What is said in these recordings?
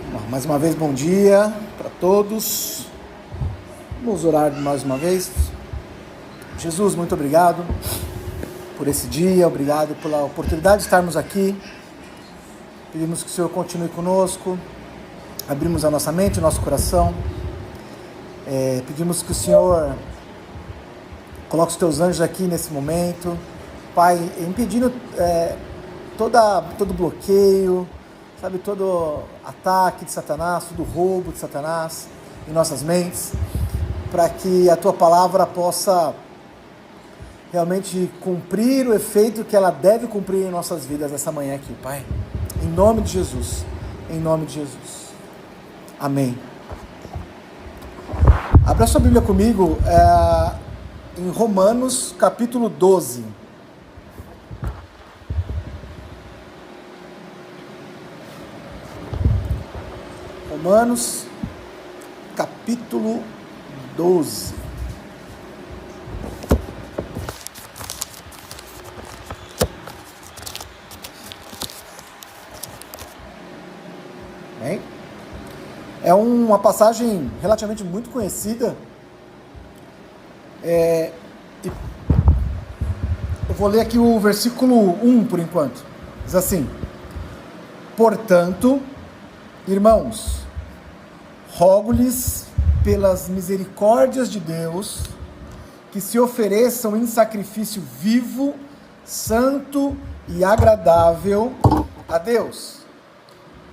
Mais uma vez, bom dia para todos. Vamos orar mais uma vez. Jesus, muito obrigado por esse dia, obrigado pela oportunidade de estarmos aqui. Pedimos que o Senhor continue conosco, abrimos a nossa mente, o nosso coração. Pedimos que o Senhor coloque os teus anjos aqui nesse momento, Pai, impedindo todo bloqueio, sabe, todo ataque de Satanás, todo roubo de Satanás em nossas mentes, para que a Tua palavra possa realmente cumprir o efeito que ela deve cumprir em nossas vidas essa manhã aqui, Pai. Em nome de Jesus, em nome de Jesus. Amém. Abra sua Bíblia comigo em Romanos capítulo 12. Romanos, capítulo 12. Bem, é uma passagem relativamente muito conhecida. Eu vou ler aqui o versículo 1 por enquanto. Diz assim: portanto, irmãos, rogo-lhes pelas misericórdias de Deus que se ofereçam em sacrifício vivo, santo e agradável a Deus.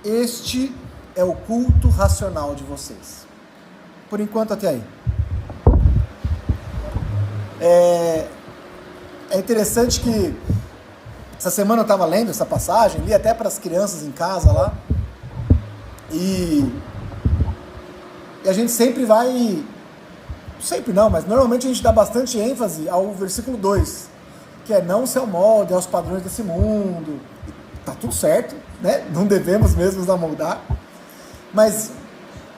Este é o culto racional de vocês. Por enquanto até aí. É interessante que essa semana eu estava lendo essa passagem, li até para as crianças em casa lá. E a gente sempre vai, sempre não, mas normalmente a gente dá bastante ênfase ao versículo 2, que é: não se amolde aos padrões desse mundo. Tá tudo certo, né? Não devemos mesmo nos amoldar. Mas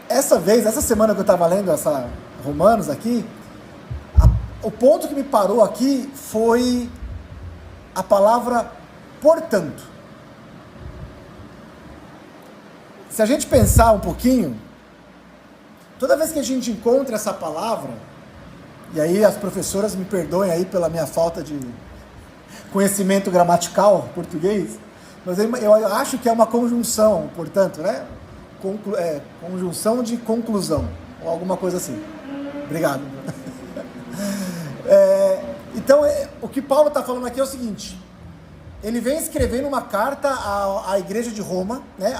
essa semana que eu estava lendo essa Romanos aqui, o ponto que me parou aqui foi a palavra portanto. Se a gente pensar um pouquinho, toda vez que a gente encontra essa palavra, e aí as professoras me perdoem aí pela minha falta de conhecimento gramatical português, mas eu acho que é uma conjunção, portanto, né? Conjunção de conclusão, ou alguma coisa assim. Obrigado. Então, o que Paulo está falando aqui é o seguinte: ele vem escrevendo uma carta à igreja de Roma, né,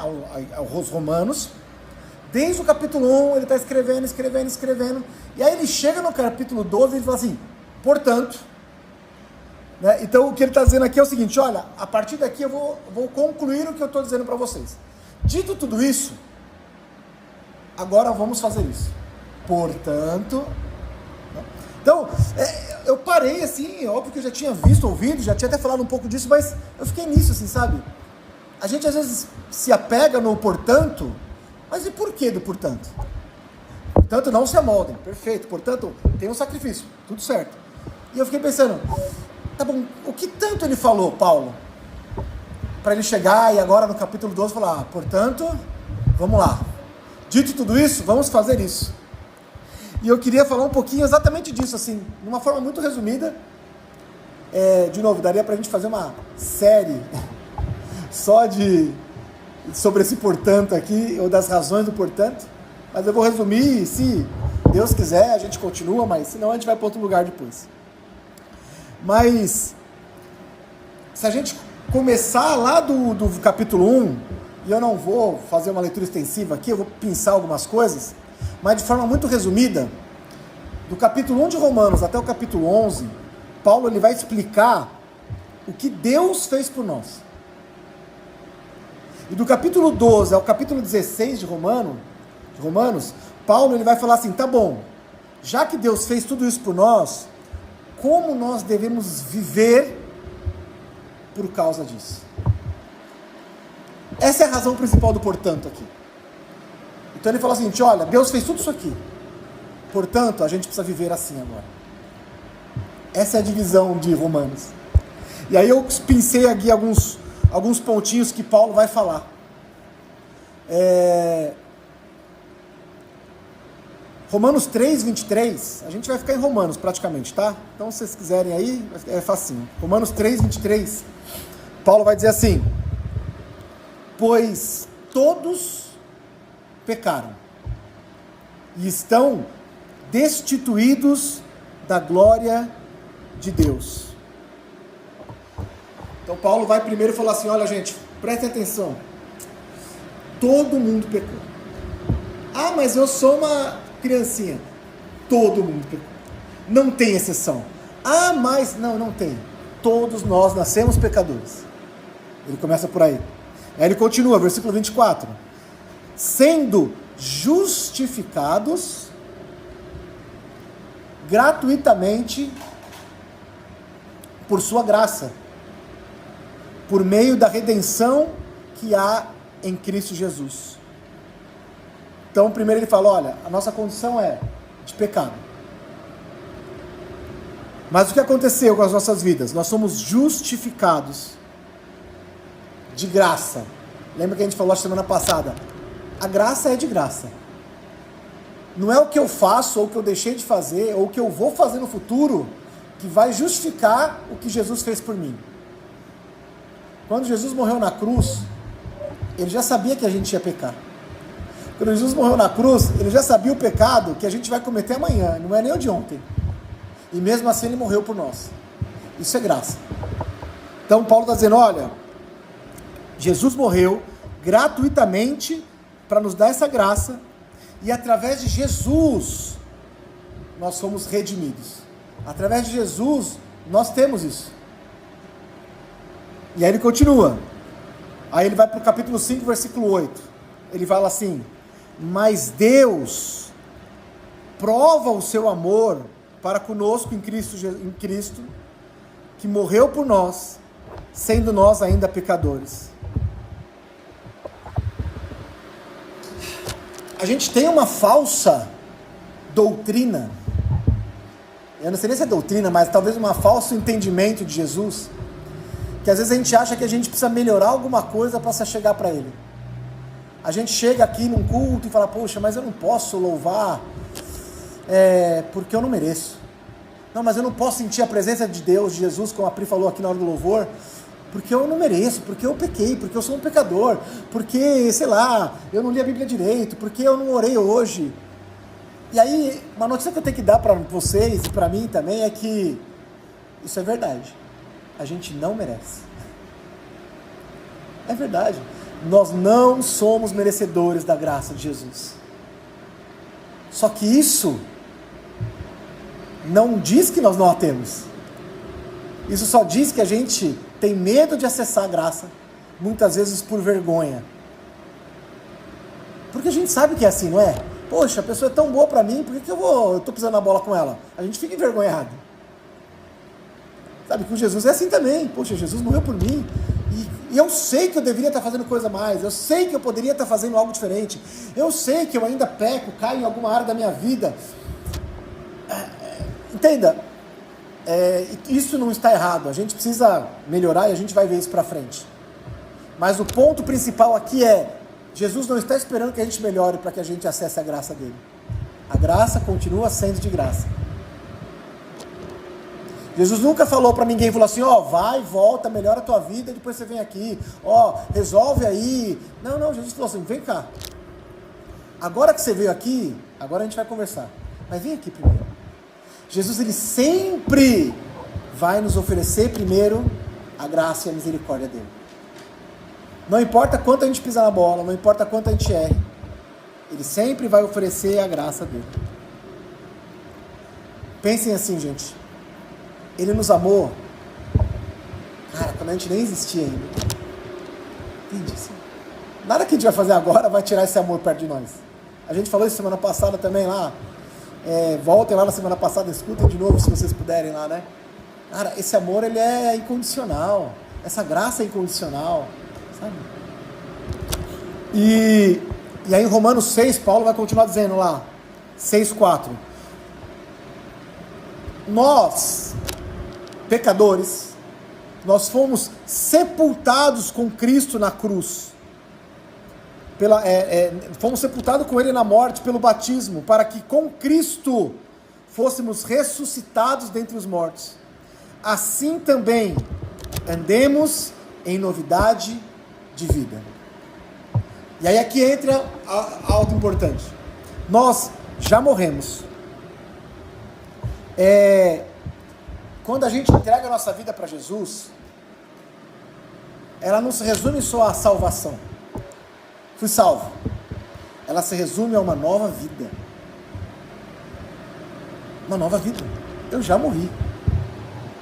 aos romanos. Desde o capítulo 1 ele está escrevendo, e aí ele chega no capítulo 12 e ele fala assim: portanto, né? Então o que ele está dizendo aqui é o seguinte: olha, a partir daqui eu vou concluir o que eu estou dizendo para vocês. Dito tudo isso, agora vamos fazer isso. Portanto, né? Então, eu parei assim, óbvio que eu já tinha visto, ouvido, já tinha até falado um pouco disso, mas eu fiquei nisso assim, sabe? A gente às vezes se apega no portanto, mas e por que do portanto? Portanto, não se amoldem, perfeito, portanto, tem um sacrifício, tudo certo. E eu fiquei pensando, tá bom, o que tanto ele falou, Paulo, para ele chegar e agora no capítulo 12 falar: portanto, vamos lá, dito tudo isso, vamos fazer isso. E eu queria falar um pouquinho exatamente disso, assim, de uma forma muito resumida. De novo, daria para a gente fazer uma série só sobre esse portanto aqui, ou das razões do portanto, mas eu vou resumir, e se Deus quiser a gente continua, mas senão a gente vai para outro lugar depois. Mas se a gente começar lá do capítulo 1, e eu não vou fazer uma leitura extensiva aqui, eu vou pensar algumas coisas, mas de forma muito resumida, do capítulo 1 de Romanos até o capítulo 11, Paulo ele vai explicar o que Deus fez por nós. E do capítulo 12 ao capítulo 16 de Romanos, Paulo ele vai falar assim: tá bom, já que Deus fez tudo isso por nós, como nós devemos viver por causa disso? Essa é a razão principal do portanto aqui. Então ele fala o seguinte: olha, Deus fez tudo isso aqui, portanto a gente precisa viver assim agora. Essa é a divisão de Romanos. E aí eu pensei aqui alguns pontinhos que Paulo vai falar. Romanos 3, 23, a gente vai ficar em Romanos praticamente, tá? Então, se vocês quiserem aí, é facinho. Romanos 3, 23, Paulo vai dizer assim: pois todos pecaram e estão destituídos da glória de Deus. Então, Paulo vai primeiro falar assim: olha, gente, prestem atenção, todo mundo pecou. Ah, mas eu sou uma criancinha. Todo mundo pecou. Não tem exceção. Ah, mas... Não tem. Todos nós nascemos pecadores. Ele começa por aí. Aí ele continua, versículo 24. Sendo justificados gratuitamente por sua graça, por meio da redenção que há em Cristo Jesus. Então, primeiro ele fala, olha, a nossa condição é de pecado. Mas o que aconteceu com as nossas vidas? Nós somos justificados de graça. Lembra que a gente falou semana passada? A graça é de graça. Não é o que eu faço, ou o que eu deixei de fazer, ou o que eu vou fazer no futuro, que vai justificar o que Jesus fez por mim. Quando Jesus morreu na cruz, ele já sabia que a gente ia pecar. Quando Jesus morreu na cruz, ele já sabia o pecado que a gente vai cometer amanhã, não é nem o de ontem. E mesmo assim ele morreu por nós. Isso é graça. Então Paulo está dizendo, olha, Jesus morreu gratuitamente para nos dar essa graça, e através de Jesus nós somos redimidos. Através de Jesus nós temos isso. E aí ele continua. Aí ele vai para o capítulo 5, versículo 8. Ele fala assim: mas Deus prova o seu amor para conosco em Cristo, que morreu por nós, sendo nós ainda pecadores. A gente tem uma falsa doutrina, eu não sei nem se é doutrina, mas talvez um falso entendimento de Jesus, que às vezes a gente acha que a gente precisa melhorar alguma coisa para se chegar para Ele. A gente chega aqui num culto e fala, poxa, mas eu não posso louvar porque eu não mereço. Não, mas eu não posso sentir a presença de Deus, de Jesus, como a Pri falou aqui na hora do louvor, porque eu não mereço, porque eu pequei, porque eu sou um pecador, porque, sei lá, eu não li a Bíblia direito, porque eu não orei hoje. E aí, uma notícia que eu tenho que dar para vocês e para mim também é que isso é verdade. A gente não merece. É verdade. Nós não somos merecedores da graça de Jesus. Só que isso não diz que nós não a temos. Isso só diz que a gente tem medo de acessar a graça, muitas vezes por vergonha. Porque a gente sabe que é assim, não é? Poxa, a pessoa é tão boa pra mim, por que eu tô pisando na bola com ela? A gente fica envergonhado. Sabe, com Jesus é assim também. Poxa, Jesus morreu por mim. E eu sei que eu deveria estar fazendo coisa a mais. Eu sei que eu poderia estar fazendo algo diferente. Eu sei que eu ainda peco, caio em alguma área da minha vida. Entenda, isso não está errado. A gente precisa melhorar e a gente vai ver isso pra frente. Mas o ponto principal aqui é, Jesus não está esperando que a gente melhore para que a gente acesse a graça dele. A graça continua sendo de graça. Jesus nunca falou para ninguém, falou assim, vai, volta, melhora a tua vida, depois você vem aqui, resolve aí. Não, Jesus falou assim, vem cá. Agora que você veio aqui, agora a gente vai conversar. Mas vem aqui primeiro. Jesus, ele sempre vai nos oferecer primeiro a graça e a misericórdia dele. Não importa quanto a gente pisar na bola, não importa quanto a gente erre, ele sempre vai oferecer a graça dele. Pensem assim, gente. Ele nos amou, cara, quando a gente nem existia ainda. Entende isso? Nada que a gente vai fazer agora vai tirar esse amor perto de nós. A gente falou isso semana passada também lá. Voltem lá na semana passada, escutem de novo se vocês puderem lá, né? Cara, esse amor, ele é incondicional. Essa graça é incondicional, sabe? E aí em Romanos 6, Paulo vai continuar dizendo lá, 6:4. Nós, pecadores, nós fomos sepultados com Cristo na cruz. fomos sepultados com ele na morte pelo batismo, para que com Cristo fôssemos ressuscitados dentre os mortos. Assim também andemos em novidade de vida. E aí aqui entra algo importante. Nós já morremos. Quando a gente entrega a nossa vida para Jesus, ela não se resume só à salvação. Fui salvo. Ela se resume a uma nova vida. Uma nova vida. Eu já morri.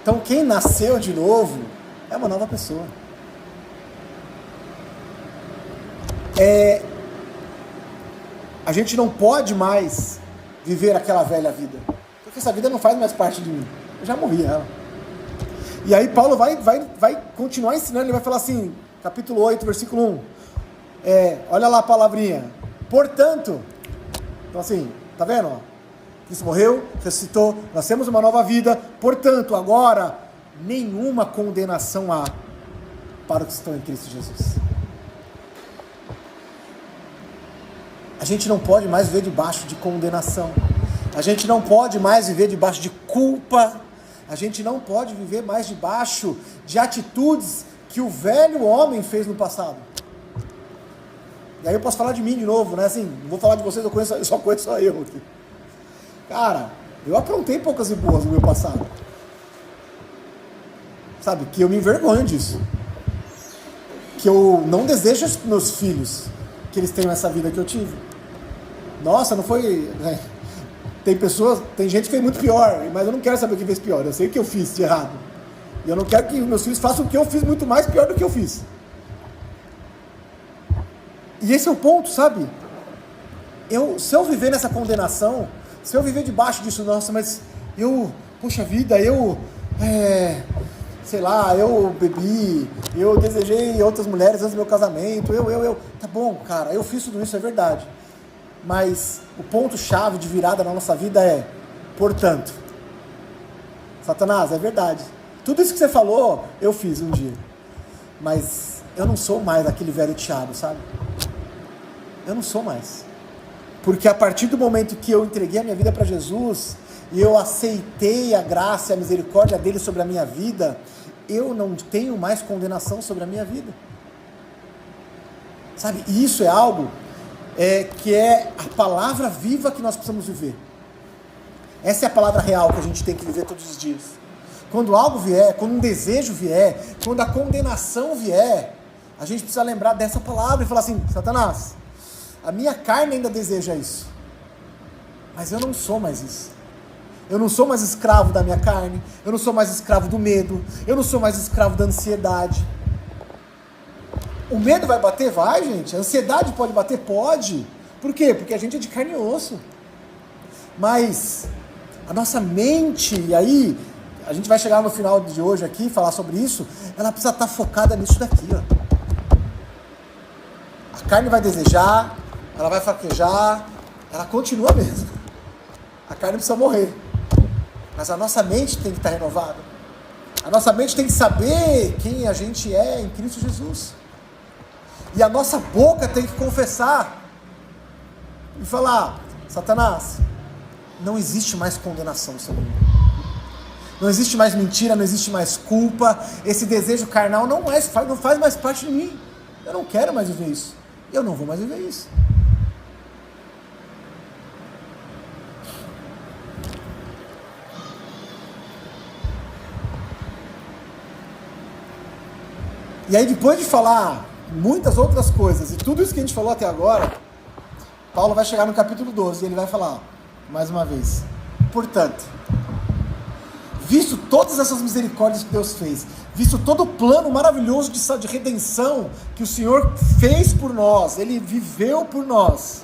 Então quem nasceu de novo é uma nova pessoa. A gente não pode mais viver aquela velha vida, porque essa vida não faz mais parte de mim. Eu já morri ela. E aí Paulo vai continuar ensinando. Ele vai falar assim, capítulo 8, versículo 1. Olha lá a palavrinha. Portanto, então assim, tá vendo? Ó? Cristo morreu, ressuscitou, nós temos uma nova vida. Portanto, agora, nenhuma condenação há para os que estão em Cristo Jesus. A gente não pode mais viver debaixo de condenação. A gente não pode mais viver debaixo de culpa. A gente não pode viver mais debaixo de atitudes que o velho homem fez no passado. E aí eu posso falar de mim de novo, né? Assim, não vou falar de vocês, eu só conheço eu aqui. Cara, eu aprontei poucas e boas no meu passado. Sabe, que eu me envergonho disso. Que eu não desejo aos meus filhos que eles tenham essa vida que eu tive. Nossa, não foi... Né? Tem gente que fez muito pior, mas eu não quero saber o que fez pior. Eu sei o que eu fiz de errado. E eu não quero que meus filhos façam o que eu fiz muito mais pior do que eu fiz. E esse é o ponto, sabe? Se eu viver nessa condenação, se eu viver debaixo disso, nossa, mas poxa vida, sei lá, eu bebi, eu desejei outras mulheres antes do meu casamento, tá bom, cara, eu fiz tudo isso, é verdade. Mas o ponto-chave de virada na nossa vida é, portanto, Satanás, é verdade. Tudo isso que você falou, eu fiz um dia. Mas eu não sou mais aquele velho Tiago, sabe? Eu não sou mais. Porque a partir do momento que eu entreguei a minha vida para Jesus, e eu aceitei a graça e a misericórdia dele sobre a minha vida, eu não tenho mais condenação sobre a minha vida. Sabe? E isso é algo que é a palavra viva que nós precisamos viver. Essa é a palavra real que a gente tem que viver todos os dias. Quando algo vier, quando um desejo vier, quando a condenação vier, a gente precisa lembrar dessa palavra e falar assim, Satanás, a minha carne ainda deseja isso, mas eu não sou mais isso. Eu não sou mais escravo da minha carne, eu não sou mais escravo do medo, eu não sou mais escravo da ansiedade. O medo vai bater? Vai, gente. A ansiedade pode bater? Pode. Por quê? Porque a gente é de carne e osso. Mas a nossa mente, e aí a gente vai chegar no final de hoje aqui, falar sobre isso, ela precisa estar focada nisso daqui, ó. A carne vai desejar, ela vai fraquejar, ela continua mesmo. A carne precisa morrer. Mas a nossa mente tem que estar renovada. A nossa mente tem que saber quem a gente é em Cristo Jesus. E a nossa boca tem que confessar e falar, Satanás, não existe mais condenação sobre mim. Não existe mais mentira, não existe mais culpa. Esse desejo carnal não faz mais parte de mim. Eu não quero mais viver isso. Eu não vou mais viver isso. E aí depois de falar muitas outras coisas, e tudo isso que a gente falou até agora, Paulo vai chegar no capítulo 12, e ele vai falar, mais uma vez, portanto, visto todas essas misericórdias que Deus fez, visto todo o plano maravilhoso de redenção que o Senhor fez por nós, Ele viveu por nós,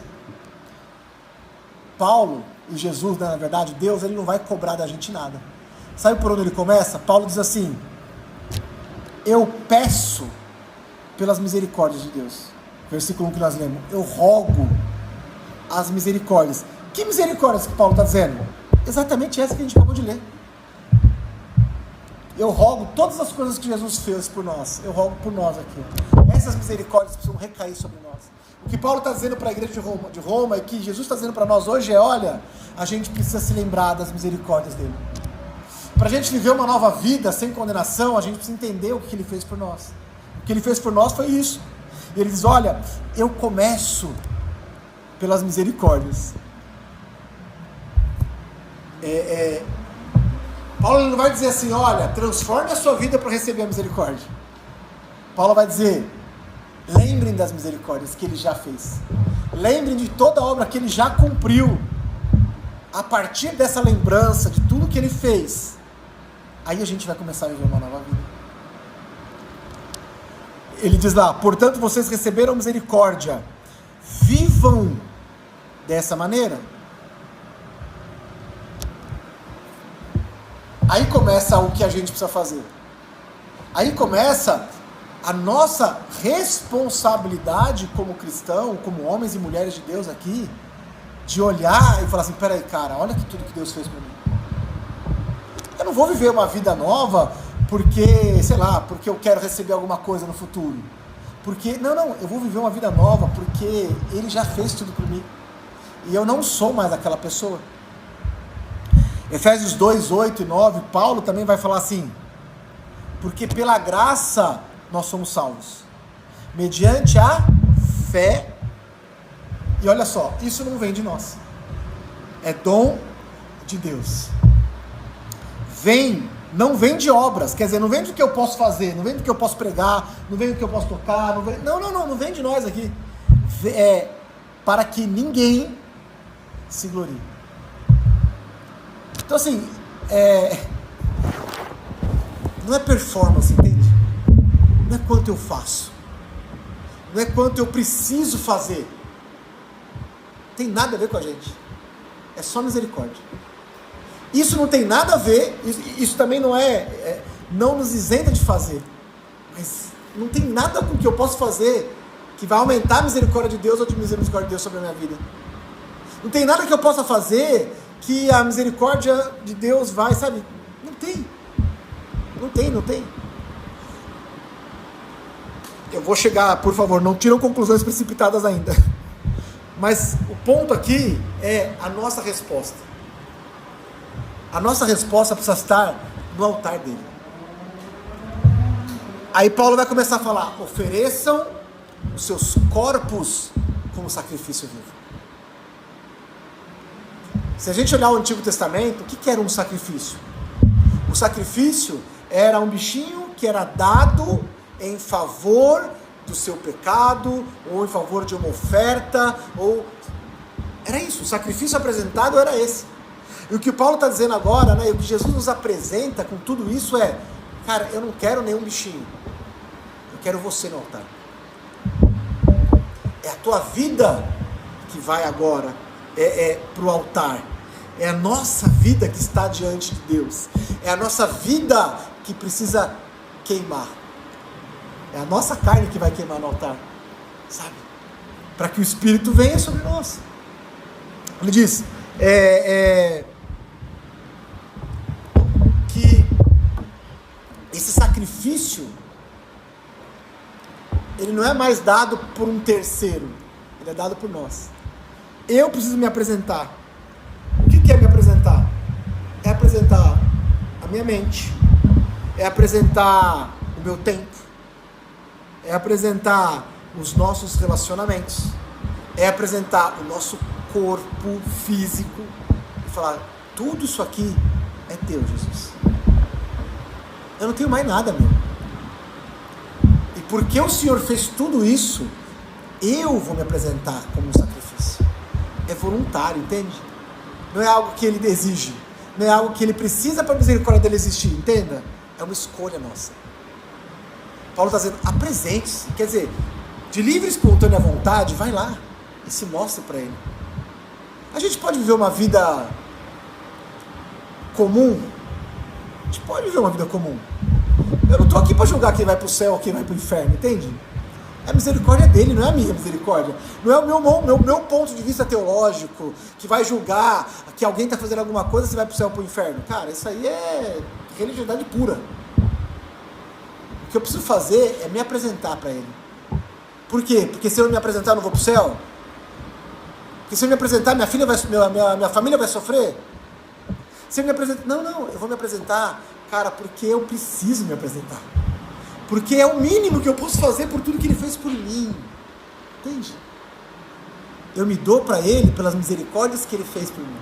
Paulo e Jesus, né, na verdade, Deus, Ele não vai cobrar da gente nada. Sabe por onde ele começa? Paulo diz assim, eu peço pelas misericórdias de Deus. Versículo 1 que nós lemos. Eu rogo as misericórdias. Que misericórdias que Paulo está dizendo? Exatamente essa que a gente acabou de ler. Eu rogo todas as coisas que Jesus fez por nós. Eu rogo por nós aqui. Essas misericórdias precisam recair sobre nós. O que Paulo está dizendo para a igreja de Roma e que Jesus está dizendo para nós hoje é, olha, a gente precisa se lembrar das misericórdias dele. Para a gente viver uma nova vida sem condenação, a gente precisa entender o que ele fez por nós. O que ele fez por nós foi isso. E ele diz, olha, eu começo pelas misericórdias. Paulo não vai dizer assim, olha, transforme a sua vida para receber a misericórdia. Paulo vai dizer, lembrem das misericórdias que ele já fez. Lembrem de toda a obra que ele já cumpriu. A partir dessa lembrança de tudo que ele fez, aí a gente vai começar a viver uma nova vida. Ele diz lá, portanto vocês receberam misericórdia, vivam dessa maneira. Aí começa o que a gente precisa fazer. Aí começa a nossa responsabilidade como cristão, como homens e mulheres de Deus aqui, de olhar e falar assim, peraí cara, olha que tudo que Deus fez por mim. Eu não vou viver uma vida nova porque, sei lá, porque eu quero receber alguma coisa no futuro. Porque, não, eu vou viver uma vida nova porque Ele já fez tudo por mim. E eu não sou mais aquela pessoa. Efésios 2, 8 e 9, Paulo também vai falar assim, porque pela graça nós somos salvos, mediante a fé. E olha só, isso não vem de nós, é dom de Deus. Não vem de obras, quer dizer, não vem do que eu posso fazer, não vem do que eu posso pregar, não vem do que eu posso tocar, não vem de nós aqui. É para que ninguém se glorie. Então assim, não é performance, entende? Não é quanto eu faço, não é quanto eu preciso fazer, tem nada a ver com a gente, é só misericórdia. Isso não tem nada a ver, isso também não nos isenta de fazer, mas não tem nada com o que eu posso fazer que vai aumentar a misericórdia de Deus ou diminuir a misericórdia de Deus sobre a minha vida. Não tem nada que eu possa fazer que a misericórdia de Deus vai, sabe? Não tem. Eu vou chegar, por favor, não tiram conclusões precipitadas ainda. Mas o ponto aqui é a nossa resposta. A nossa resposta precisa estar no altar dele. Aí Paulo vai começar a falar, ofereçam os seus corpos como sacrifício vivo. Se a gente olhar o Antigo Testamento, o que era um sacrifício? O sacrifício era um bichinho que era dado em favor do seu pecado, ou em favor de uma oferta, ou... Era isso, o sacrifício apresentado era esse. E o que o Paulo está dizendo agora, né, e o que Jesus nos apresenta com tudo isso é, cara, eu não quero nenhum bichinho, eu quero você no altar. É a tua vida que vai agora para o altar. É a nossa vida que está diante de Deus. É a nossa vida que precisa queimar. É a nossa carne que vai queimar no altar, sabe? Para que o Espírito venha sobre nós. Ele diz que esse sacrifício ele não é mais dado por um terceiro, ele é dado por nós. Eu preciso me apresentar. O que é me apresentar? É apresentar a minha mente, é apresentar o meu tempo, é apresentar os nossos relacionamentos, é apresentar o nosso corpo físico e falar, tudo isso aqui é teu, Jesus. Eu não tenho mais nada, meu. E porque o Senhor fez tudo isso, eu vou me apresentar como um sacrifício. É voluntário, entende? Não é algo que Ele exige, não é algo que Ele precisa para a misericórdia dele existir, entenda? É uma escolha nossa. Paulo está dizendo, apresente-se, quer dizer, de livre e espontânea vontade, vai lá e se mostre para Ele. A gente pode viver uma vida comum? A gente pode viver uma vida comum. Eu não estou aqui para julgar quem vai para o céu ou quem vai para o inferno, entende? É a misericórdia dele, não é a minha misericórdia. Não é o meu ponto de vista teológico que vai julgar que alguém está fazendo alguma coisa se vai para o céu ou para o inferno. Cara, isso aí é religiosidade pura. O que eu preciso fazer é me apresentar para Ele. Por quê? Porque se eu não me apresentar, eu não vou para o céu? Porque se eu me apresentar, minha família vai sofrer? Se eu me apresentar... Não, eu vou me apresentar, cara, porque eu preciso me apresentar. Porque é o mínimo que eu posso fazer por tudo que ele fez por mim. Entende? Eu me dou para ele pelas misericórdias que ele fez por mim.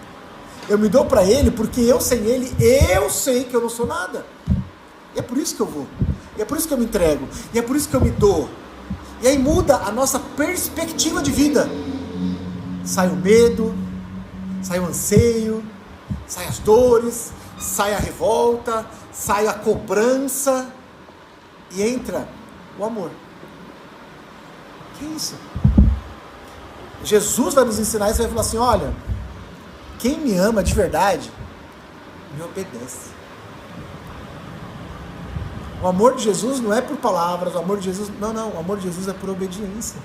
Eu me dou para ele porque eu sem ele, eu sei que eu não sou nada. E é por isso que eu vou. E é por isso que eu me entrego. E é por isso que eu me dou. E aí muda a nossa perspectiva de vida. Sai o medo, sai o anseio, sai as dores, sai a revolta, sai a cobrança e entra o amor. Que isso? Jesus vai nos ensinar isso e vai falar assim, olha, quem me ama de verdade, me obedece. O amor de Jesus não é por palavras, o amor de Jesus, não, o amor de Jesus é por obediência.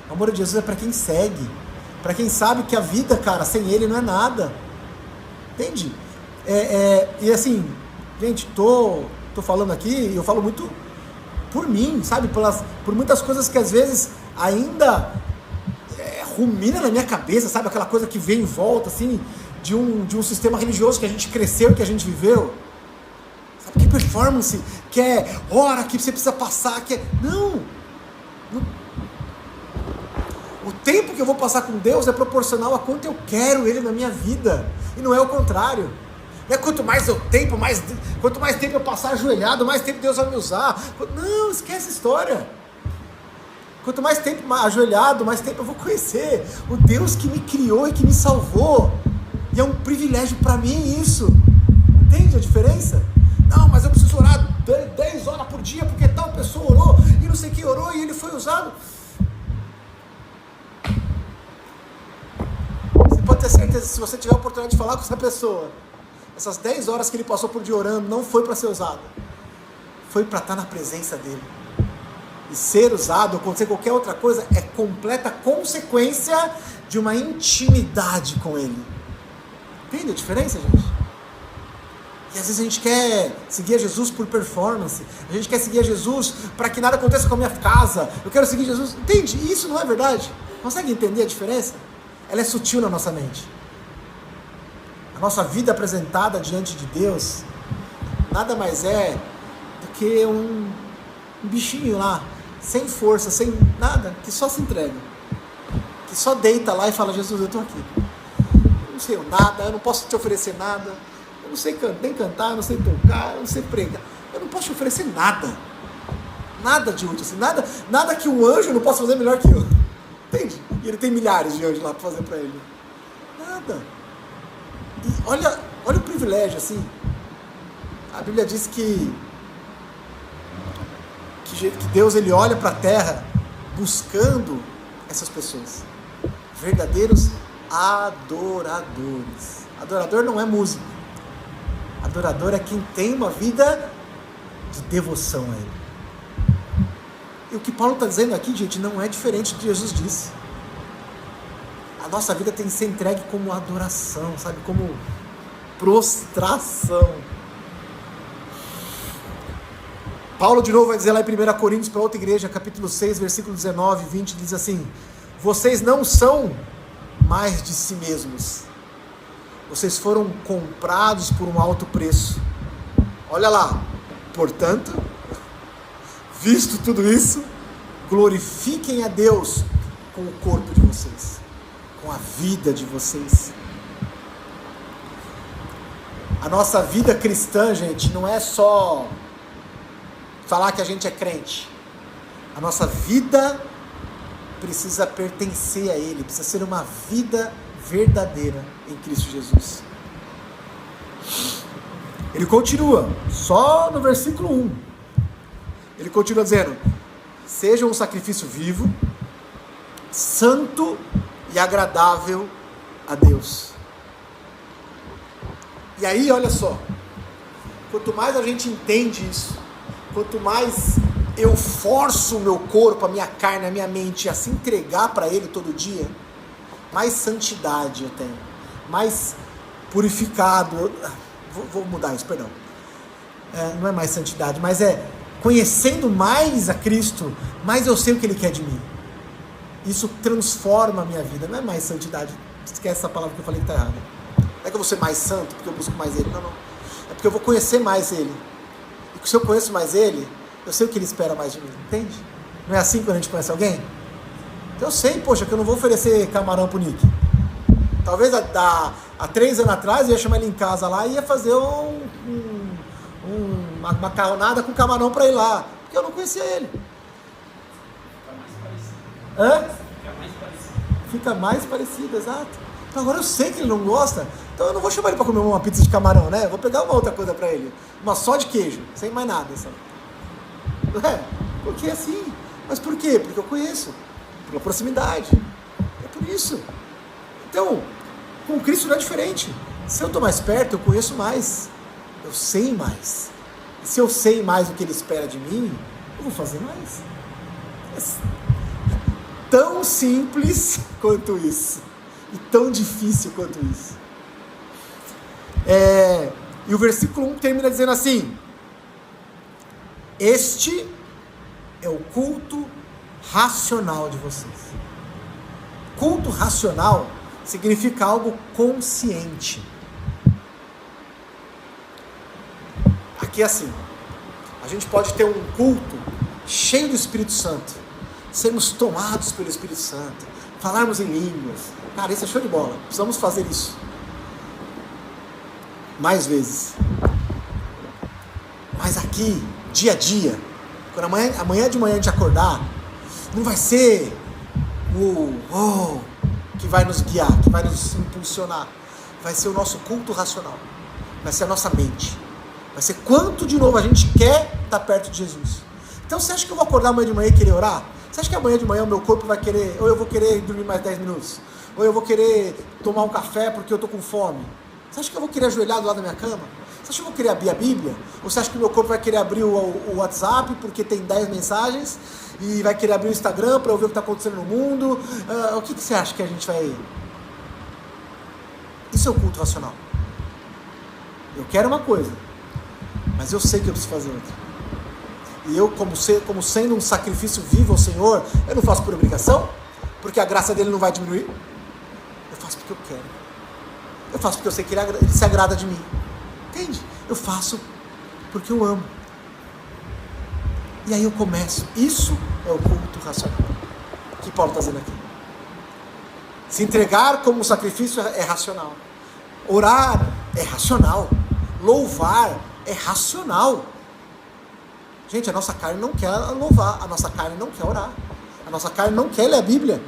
O amor de Jesus é para quem segue, para quem sabe que a vida, cara, sem ele não é nada. Entende? E assim, gente, tô falando aqui, e eu falo muito por mim, sabe? Por muitas coisas que às vezes ainda rumina na minha cabeça, sabe? Aquela coisa que vem em volta, assim, de um sistema religioso que a gente cresceu, que a gente viveu. Sabe? Que performance, que é hora que você precisa passar, que é... Não! O tempo que eu vou passar com Deus é proporcional a quanto eu quero Ele na minha vida. E não é o contrário. Não é quanto mais tempo eu passar ajoelhado, mais tempo Deus vai me usar. Não, esquece a história. Quanto mais tempo ajoelhado, mais tempo eu vou conhecer o Deus que me criou e que me salvou. E é um privilégio para mim isso. Entende a diferença? Não, mas eu preciso orar 10 horas por dia porque tal pessoa orou e não sei quem orou e ele foi usado. Você pode ter certeza, se você tiver a oportunidade de falar com essa pessoa, essas 10 horas que ele passou por dia orando não foi para ser usado, foi para estar na presença dele. E ser usado, ou acontecer qualquer outra coisa, é completa consequência de uma intimidade com ele. Entende a diferença, gente? E às vezes a gente quer seguir a Jesus por performance, a gente quer seguir a Jesus para que nada aconteça com a minha casa, eu quero seguir Jesus, entende? E isso não é verdade. Consegue entender a diferença? Ela é sutil na nossa mente. A nossa vida apresentada diante de Deus nada mais é do que um bichinho lá, sem força, sem nada, que só se entrega, que só deita lá e fala, Jesus, eu estou aqui, eu não sei nada, eu não posso te oferecer nada, eu não sei nem cantar, eu não sei tocar, eu não sei pregar, eu não posso te oferecer nada de útil, assim, nada que um anjo não possa fazer melhor que eu, entende? E ele tem milhares de anjos lá para fazer para ele, nada. E olha o privilégio, assim, a Bíblia diz que Deus ele olha para a terra buscando essas pessoas, verdadeiros adoradores. Adorador não é músico, adorador é quem tem uma vida de devoção a Ele. E o que Paulo está dizendo aqui, gente, não é diferente do que Jesus disse. A nossa vida tem que ser entregue como adoração, sabe, como prostração. Paulo de novo vai dizer lá em 1 Coríntios para outra igreja, capítulo 6, versículo 19 e 20, diz assim, vocês não são mais de si mesmos, vocês foram comprados por um alto preço. Olha lá, portanto, visto tudo isso, glorifiquem a Deus com o corpo de vocês, com a vida de vocês. A nossa vida cristã, gente, não é só falar que a gente é crente. A nossa vida precisa pertencer a Ele, precisa ser uma vida verdadeira em Cristo Jesus. Ele continua, só no versículo 1, ele continua dizendo, seja um sacrifício vivo, santo e agradável a Deus. E aí, olha só, quanto mais a gente entende isso, quanto mais eu forço o meu corpo, a minha carne, a minha mente a se entregar para Ele todo dia, mais santidade eu tenho, mais purificado, vou mudar isso, perdão, não é mais santidade, mas é conhecendo mais a Cristo, mais eu sei o que Ele quer de mim, Isso transforma a minha vida. Não é mais santidade. Esquece essa palavra que eu falei que está errada. Não é que eu vou ser mais santo porque eu busco mais Ele. Não. É porque eu vou conhecer mais Ele. E se eu conheço mais Ele, eu sei o que Ele espera mais de mim. Entende? Não é assim quando a gente conhece alguém? Então eu sei, poxa, que eu não vou oferecer camarão pro Nick. Talvez há 3 anos atrás eu ia chamar ele em casa lá e ia fazer uma macarronada com camarão para ir lá. Porque eu não conhecia ele. Fica mais parecido, exato. Então agora eu sei que ele não gosta, então eu não vou chamar ele para comer uma pizza de camarão, né? Eu vou pegar uma outra coisa para ele. Uma só de queijo, sem mais nada. Sabe? Porque é assim. Mas por quê? Porque eu conheço. Pela proximidade. É por isso. Então, com Cristo não é diferente. Se eu estou mais perto, eu conheço mais. Eu sei mais. E se eu sei mais o que Ele espera de mim, eu vou fazer mais. É tão simples quanto isso. E tão difícil quanto isso. E o versículo 1 termina dizendo assim: este é o culto racional de vocês. Culto racional significa algo consciente. Aqui é assim, a gente pode ter um culto cheio do Espírito Santo, sermos tomados pelo Espírito Santo, falarmos em línguas. Cara, isso é show de bola, precisamos fazer isso mais vezes. Mas aqui, dia a dia, quando amanhã de manhã a gente acordar, não vai ser o que vai nos guiar, que vai nos impulsionar. Vai ser o nosso culto racional. Vai ser a nossa mente. Vai ser quanto de novo a gente quer estar perto de Jesus. Então você acha que eu vou acordar amanhã de manhã e querer orar? Você acha que amanhã de manhã o meu corpo vai querer, ou eu vou querer dormir mais 10 minutos? Ou eu vou querer tomar um café porque eu estou com fome? Você acha que eu vou querer ajoelhar do lado da minha cama? Você acha que eu vou querer abrir a Bíblia? Ou você acha que o meu corpo vai querer abrir o WhatsApp porque tem 10 mensagens? E vai querer abrir o Instagram para eu ver o que está acontecendo no mundo? O que você acha que a gente vai... Isso é o culto racional. Eu quero uma coisa, mas eu sei que eu preciso fazer outra. E eu, como sendo um sacrifício vivo ao Senhor, eu não faço por obrigação, porque a graça dele não vai diminuir. Eu faço porque eu quero. Eu faço porque eu sei que ele se agrada de mim. Entende? Eu faço porque eu amo. E aí eu começo. Isso é o culto racional que Paulo está dizendo aqui. Se entregar como um sacrifício é racional. Orar é racional. Louvar é racional. Gente, a nossa carne não quer louvar. A nossa carne não quer orar. A nossa carne não quer ler a Bíblia.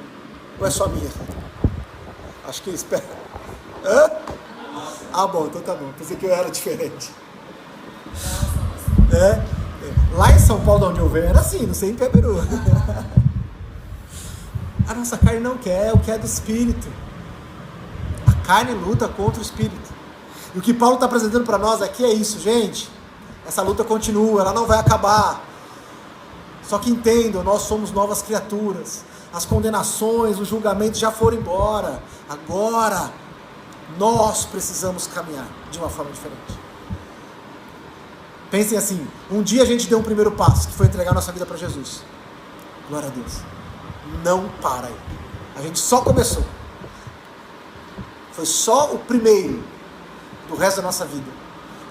Ou é só minha? Acho que espera. Ah, bom, então tá bom. Pensei que eu era diferente. Lá em São Paulo, de onde eu venho, era assim, não sei em Peru. A nossa carne não quer o que é do Espírito. A carne luta contra o Espírito. E o que Paulo está apresentando para nós aqui é isso, gente. Essa luta continua, ela não vai acabar. Só que entendam, nós somos novas criaturas. As condenações, os julgamentos já foram embora. Agora, nós precisamos caminhar de uma forma diferente. Pensem assim, um dia a gente deu um primeiro passo, que foi entregar nossa vida para Jesus. Glória a Deus. Não para aí. A gente só começou. Foi só o primeiro do resto da nossa vida.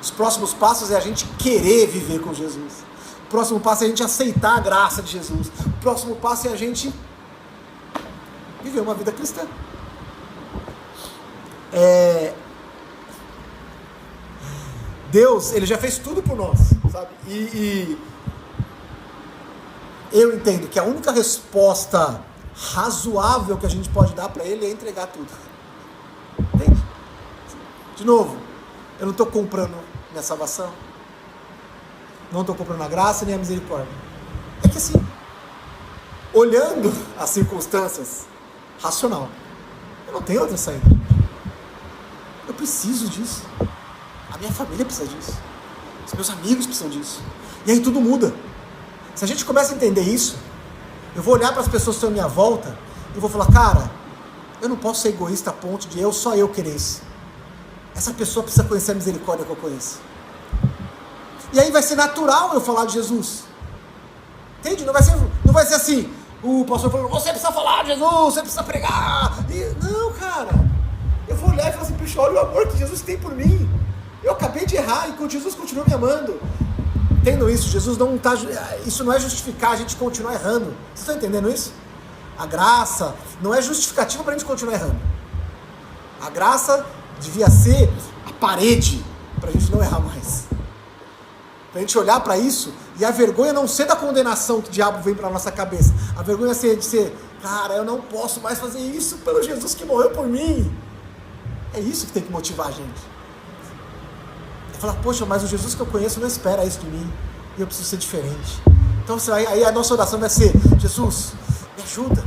Os próximos passos é a gente querer viver com Jesus. O próximo passo é a gente aceitar a graça de Jesus. O próximo passo é a gente viver uma vida cristã. Deus, Ele já fez tudo por nós, sabe? E eu entendo que a única resposta razoável que a gente pode dar para Ele é entregar tudo. Entende? De novo, eu não estou comprando minha salvação, não estou comprando a graça nem a misericórdia. É que assim, olhando as circunstâncias, racional, eu não tenho outra saída. Eu preciso disso. A minha família precisa disso. Os meus amigos precisam disso. E aí tudo muda. Se a gente começa a entender isso, eu vou olhar para as pessoas que estão à minha volta e vou falar, cara, eu não posso ser egoísta a ponto de só eu querer isso. Essa pessoa precisa conhecer a misericórdia que eu conheço. E aí vai ser natural eu falar de Jesus. Entende? Não vai ser assim, o pastor falando, você precisa falar de Jesus, você precisa pregar. Não, cara, eu vou olhar e falar assim, puxa, olha o amor que Jesus tem por mim. Eu acabei de errar e Jesus continua me amando. Entendam isso, Jesus não está, isso não é justificar a gente continuar errando. Vocês estão entendendo isso? A graça não é justificativa para a gente continuar errando. A graça devia ser a parede para a gente não errar mais. Para a gente olhar para isso e a vergonha não ser da condenação que o diabo vem para a nossa cabeça. A vergonha ser de ser, cara, eu não posso mais fazer isso pelo Jesus que morreu por mim. É isso que tem que motivar a gente. É falar, poxa, mas o Jesus que eu conheço não espera isso de mim. E eu preciso ser diferente. Então aí a nossa oração vai ser, Jesus, me ajuda.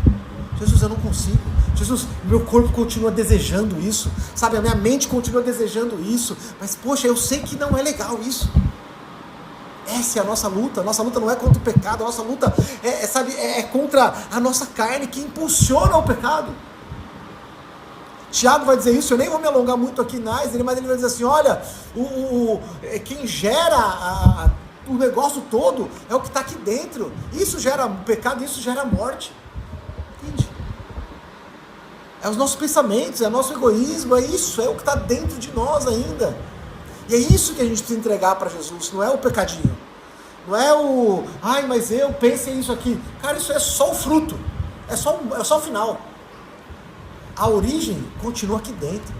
Jesus, eu não consigo. Jesus, meu corpo continua desejando isso. Sabe, a minha mente continua desejando isso. Mas, poxa, eu sei que não é legal isso. Essa é a nossa luta. A nossa luta não é contra o pecado. A nossa luta é contra a nossa carne que impulsiona o pecado. Tiago vai dizer isso, eu nem vou me alongar muito aqui mas ele vai dizer assim, olha, quem gera o negócio todo é o que está aqui dentro. Isso gera pecado, isso gera morte. Entende? É os nossos pensamentos, é o nosso egoísmo, é isso, é o que está dentro de nós ainda. E é isso que a gente precisa entregar para Jesus, não é o pecadinho. Não é mas eu pensei nisso aqui. Cara, isso é só o fruto, é só o final. A origem continua aqui dentro.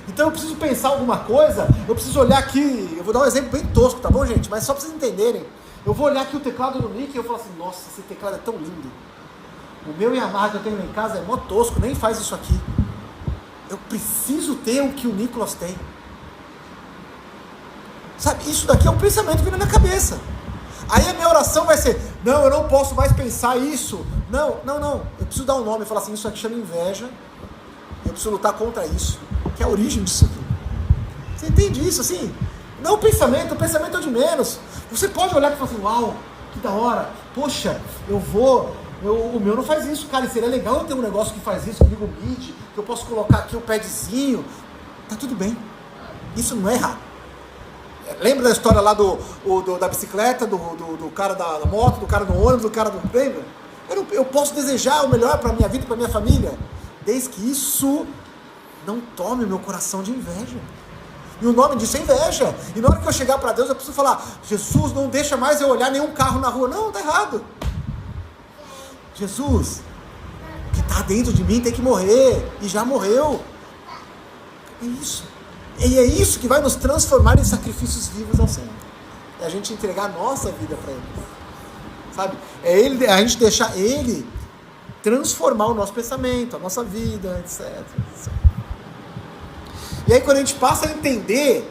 Então eu preciso pensar alguma coisa, eu preciso olhar aqui, eu vou dar um exemplo bem tosco, tá bom, gente? Mas só para vocês entenderem. Eu vou olhar aqui o teclado do Nick e eu falo assim, nossa, esse teclado é tão lindo. O meu Yamaha que eu tenho lá em casa é mó tosco, nem faz isso aqui. Eu preciso ter o que o Nicolas tem. Sabe, isso daqui é um pensamento que vem na minha cabeça. Aí a minha oração vai ser, não, eu não posso mais pensar isso. Não. Eu preciso dar um nome e falar assim, isso aqui chama inveja. Eu preciso lutar contra isso, que é a origem disso aqui. Você entende isso assim? Não o pensamento é de menos. Você pode olhar e falar assim, uau, que da hora. Poxa, o meu não faz isso, cara. E seria legal eu ter um negócio que faz isso, que liga o MIDI, que eu posso colocar aqui o padzinho. Tá tudo bem. Isso não é errado. Lembra da história lá da bicicleta, do cara da moto, do cara do ônibus, do cara do... Lembra? Eu posso desejar o melhor para a minha vida e para a minha família, desde que isso não tome o meu coração de inveja. E o nome disso é inveja. E na hora que eu chegar para Deus, eu preciso falar, Jesus, não deixa mais eu olhar nenhum carro na rua. Não, tá errado. Jesus, o que está dentro de mim tem que morrer. E já morreu. É isso. E é isso que vai nos transformar em sacrifícios vivos ao Senhor. É a gente entregar a nossa vida para Ele. Sabe? É a gente deixar Ele transformar o nosso pensamento, a nossa vida, etc. E aí quando a gente passa a entender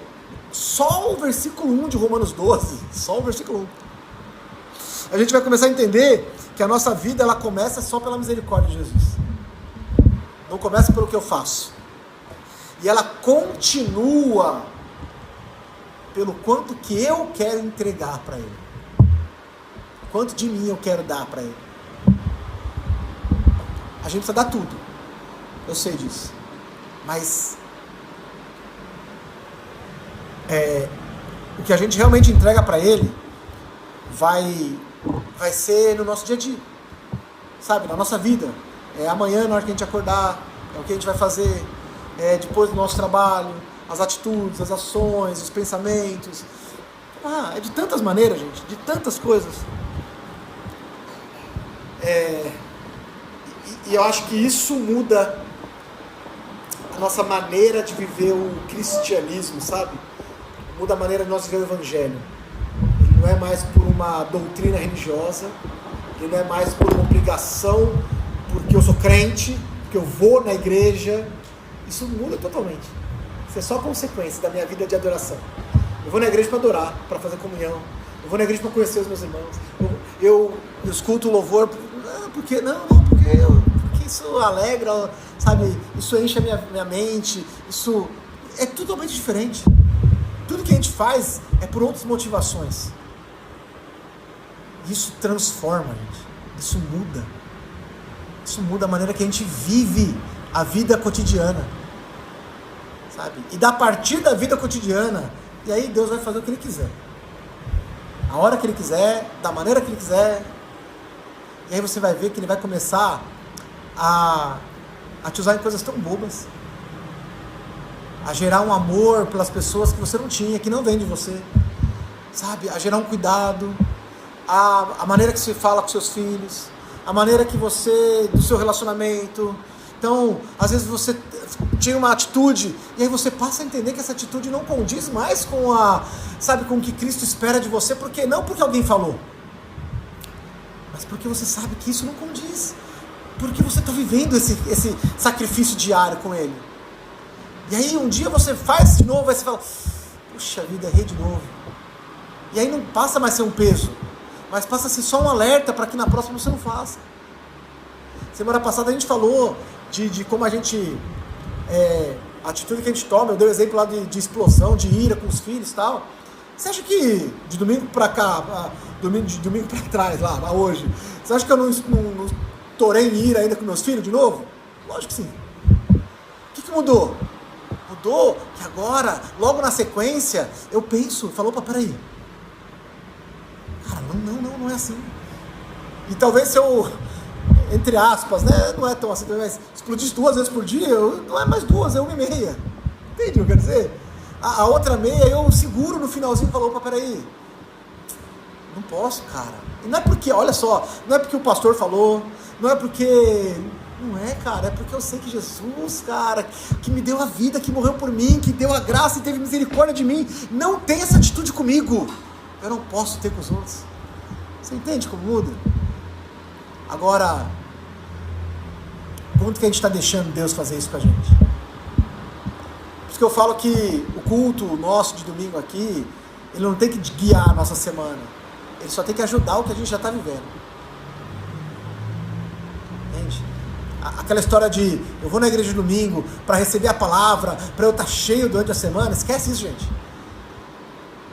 só o versículo 1 de Romanos 12, só o versículo 1, a gente vai começar a entender que a nossa vida ela começa só pela misericórdia de Jesus. Não começa pelo que eu faço. E ela continua pelo quanto que eu quero entregar para Ele. Quanto de mim eu quero dar para Ele. A gente precisa dar tudo. Eu sei disso. Mas o que a gente realmente entrega para Ele vai ser no nosso dia a dia. Sabe? Na nossa vida. Amanhã, na hora que a gente acordar, é o que a gente vai fazer. Depois do nosso trabalho, as atitudes, as ações, os pensamentos. É de tantas maneiras, gente, de tantas coisas. E eu acho que isso muda a nossa maneira de viver o cristianismo, sabe? Muda a maneira de nós viver o evangelho. Ele não é mais por uma doutrina religiosa, ele não é mais por uma obrigação, porque eu sou crente, porque eu vou na igreja. Isso muda totalmente. Isso é só consequência da minha vida de adoração. Eu vou na igreja para adorar, para fazer comunhão. Eu vou na igreja para conhecer os meus irmãos. Eu escuto o louvor, porque isso alegra, sabe? Isso enche a minha mente. Isso é totalmente diferente. Tudo que a gente faz é por outras motivações. Isso transforma, gente. Isso muda. Isso muda a maneira que a gente vive a vida cotidiana. Sabe? E da partir da vida cotidiana, e aí Deus vai fazer o que Ele quiser. A hora que Ele quiser, da maneira que Ele quiser. E aí você vai ver que ele vai começar a te usar em coisas tão bobas, a gerar um amor pelas pessoas que você não tinha, que não vem de você, sabe? A gerar um cuidado, a maneira que você fala com seus filhos, a maneira que você, do seu relacionamento. Então, às vezes você tinha uma atitude, e aí você passa a entender que essa atitude não condiz mais com com o que Cristo espera de você, porque não porque alguém falou, mas porque você sabe que isso não condiz, porque você está vivendo esse sacrifício diário com Ele. E aí um dia você faz de novo, aí você fala, puxa vida, errei de novo. E aí não passa mais a ser um peso, mas passa a ser só um alerta para que na próxima você não faça. Semana passada a gente falou de como a gente, a atitude que a gente toma. Eu dei o exemplo lá de explosão, de ira com os filhos e tal. Você acha que de domingo para cá, de domingo para trás, lá hoje, você acha que eu não torei em ira ainda com meus filhos de novo? Lógico que sim. O que mudou? Mudou que agora, logo na sequência, eu penso, falo, opa, peraí. Cara, não é assim. E talvez se eu, entre aspas, né, não é tão assim, mas explodisse 2 vezes por dia, não é mais 2, é 1,5. Entende o que eu quero dizer? A outra meia eu seguro no finalzinho e falo, opa, peraí. Não posso, cara. E não é porque, olha só, não é porque o pastor falou, não é porque... Não é, cara, é porque eu sei que Jesus, cara, que me deu a vida, que morreu por mim, que deu a graça e teve misericórdia de mim, não tem essa atitude comigo. Eu não posso ter com os outros. Você entende como muda? Agora, quanto que a gente está deixando Deus fazer isso com a gente? Por isso que eu falo que o culto nosso de domingo aqui, ele não tem que guiar a nossa semana, ele só tem que ajudar o que a gente já está vivendo. Entende? Aquela história de eu vou na igreja de domingo para receber a palavra, para eu estar cheio durante a semana, esquece isso, gente.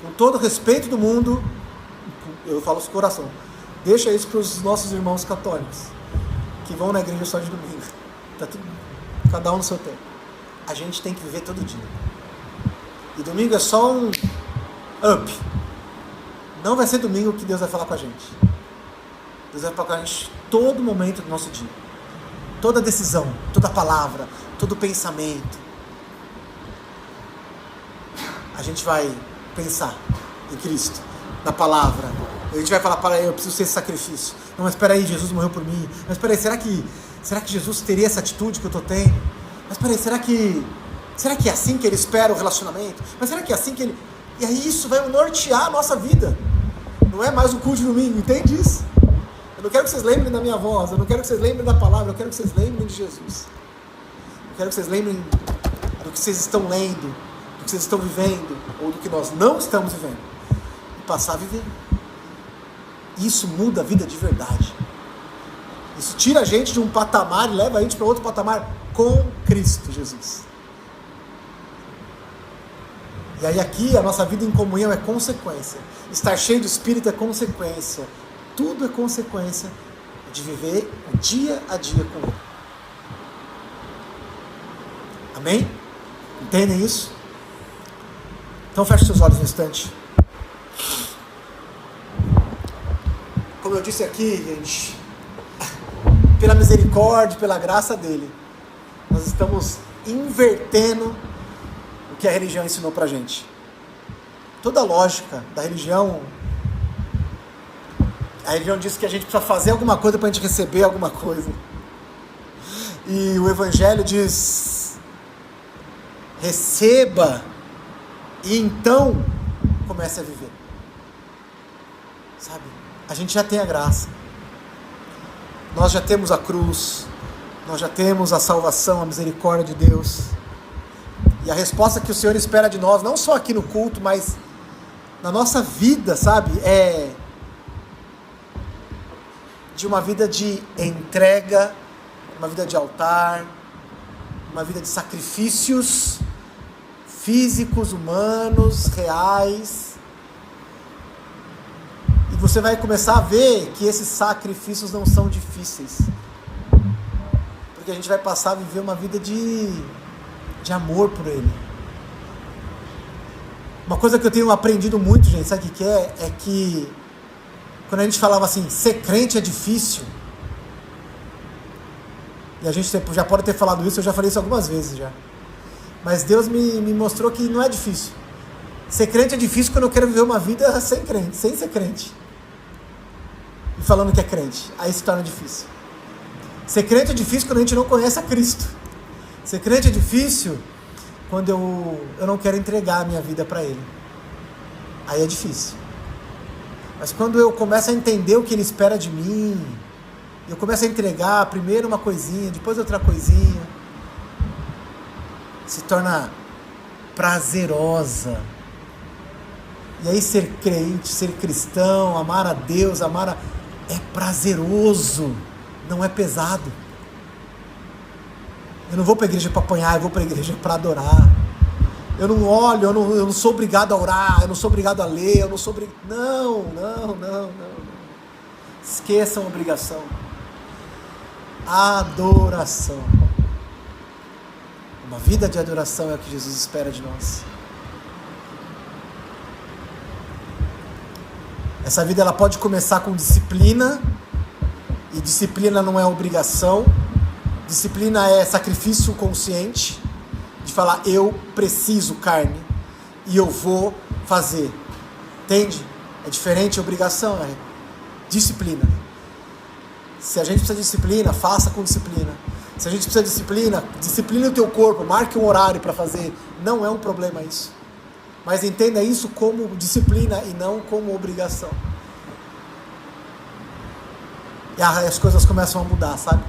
Com todo o respeito do mundo, eu falo com o coração, deixa isso para os nossos irmãos católicos, que vão na igreja só de domingo. Tá tudo, cada um no seu tempo. A gente tem que viver todo dia. E domingo é só um up. Não vai ser domingo que Deus vai falar com a gente. Deus vai falar com a gente todo momento do nosso dia. Toda decisão, toda palavra, todo pensamento. A gente vai pensar em Cristo, na palavra. A gente vai falar, para eu preciso ser esse sacrifício. Não, mas espera aí, Jesus morreu por mim. Mas espera aí, será que Jesus teria essa atitude que eu estou tendo? Mas espera aí, será que é assim que Ele espera o relacionamento? Mas será que é assim que Ele... E aí isso vai nortear a nossa vida. Não é mais um culto de domingo, entende isso? Eu não quero que vocês lembrem da minha voz, eu não quero que vocês lembrem da palavra, eu quero que vocês lembrem de Jesus. Eu quero que vocês lembrem do que vocês estão lendo, do que vocês estão vivendo, ou do que nós não estamos vivendo, e passar a viver. Isso muda a vida de verdade. Isso tira a gente de um patamar e leva a gente para outro patamar com Cristo Jesus. E aí aqui a nossa vida em comunhão é consequência. Estar cheio do Espírito é consequência. Tudo é consequência de viver o dia a dia com Ele. Amém? Entendem isso? Então feche seus olhos um instante. Como eu disse aqui, gente, pela misericórdia, pela graça dEle, nós estamos invertendo o que a religião ensinou pra gente. Toda a lógica da religião... A religião diz que a gente precisa fazer alguma coisa para a gente receber alguma coisa. E o Evangelho diz, receba e então comece a viver. Sabe? A gente já tem a graça. Nós já temos a cruz. Nós já temos a salvação, a misericórdia de Deus. E a resposta que o Senhor espera de nós, não só aqui no culto, mas na nossa vida, sabe? É de uma vida de entrega, uma vida de altar, uma vida de sacrifícios físicos, humanos, reais. E você vai começar a ver que esses sacrifícios não são difíceis, porque a gente vai passar a viver uma vida de amor por Ele. Uma coisa que eu tenho aprendido muito, gente, sabe o que é? É que quando a gente falava assim, ser crente é difícil, E a gente já pode ter falado isso, eu já falei isso algumas vezes já. Mas Deus me mostrou que não é difícil. Ser crente é difícil quando eu quero viver uma vida sem crente, sem ser crente. E falando que é crente, aí se torna difícil. Ser crente é difícil quando a gente não conhece a Cristo. Ser crente é difícil quando eu não quero entregar a minha vida para Ele. Aí é difícil. Mas quando eu começo a entender o que Ele espera de mim, eu começo a entregar primeiro uma coisinha, depois outra coisinha, se torna prazerosa. E aí ser crente, ser cristão, amar a Deus, é prazeroso, não é pesado. Eu não vou para a igreja para apanhar, eu vou para a igreja para adorar. Eu não olho, eu não sou obrigado a orar, eu não sou obrigado a ler, eu não sou obrigado... Não. Esqueçam a obrigação. Adoração. Uma vida de adoração é o que Jesus espera de nós. Essa vida ela pode começar com disciplina, e disciplina não é obrigação. Disciplina é sacrifício consciente, de falar, eu preciso carne, e eu vou fazer. Entende? É diferente de obrigação, é disciplina. Se a gente precisa de disciplina, faça com disciplina. Se a gente precisa de disciplina, disciplina o teu corpo, marque um horário para fazer. Não é um problema isso. Mas entenda isso como disciplina e não como obrigação. E as coisas começam a mudar, sabe?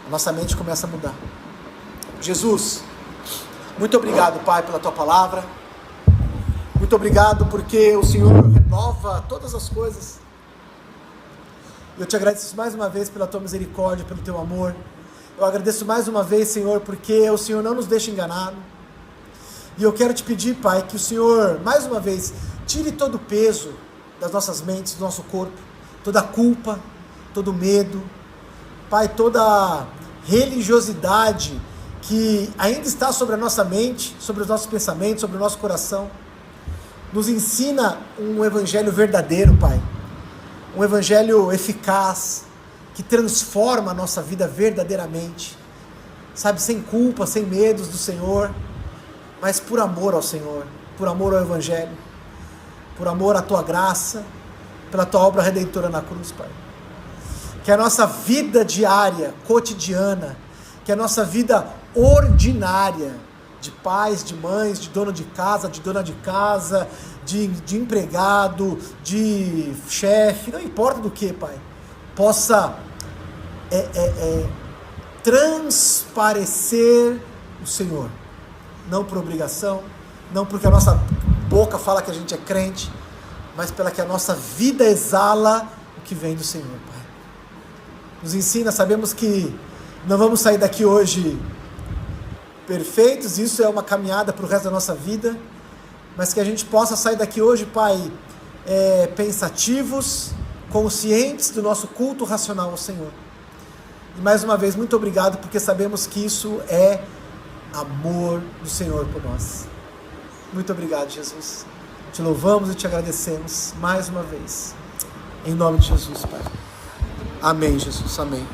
A nossa mente começa a mudar. Jesus, muito obrigado, Pai, pela Tua palavra. Muito obrigado porque o Senhor renova todas as coisas. Eu te agradeço mais uma vez pela Tua misericórdia, pelo Teu amor. Eu agradeço mais uma vez, Senhor, porque o Senhor não nos deixa enganado. E eu quero te pedir, Pai, que o Senhor, mais uma vez, tire todo o peso das nossas mentes, do nosso corpo, toda a culpa, todo o medo, Pai, toda a religiosidade que ainda está sobre a nossa mente, sobre os nossos pensamentos, sobre o nosso coração. Nos ensina um evangelho verdadeiro, Pai, um evangelho eficaz, que transforma a nossa vida verdadeiramente, sabe, sem culpa, sem medos do Senhor, mas por amor ao Senhor, por amor ao Evangelho, por amor à Tua graça, pela Tua obra redentora na cruz, Pai. Que a nossa vida diária, cotidiana, que a nossa vida ordinária, de pais, de mães, de dono de casa, de dona de casa, de empregado, de chefe, não importa do que, Pai, possa transparecer o Senhor. Não por obrigação, não porque a nossa boca fala que a gente é crente, mas pela que a nossa vida exala o que vem do Senhor, Pai. Nos ensina, sabemos que não vamos sair daqui hoje perfeitos, isso é uma caminhada para o resto da nossa vida, mas que a gente possa sair daqui hoje, Pai, pensativos, conscientes do nosso culto racional ao Senhor. E mais uma vez, muito obrigado, porque sabemos que isso é amor do Senhor por nós. Muito obrigado, Jesus. Te louvamos e te agradecemos mais uma vez. Em nome de Jesus, Pai. Amém, Jesus. Amém.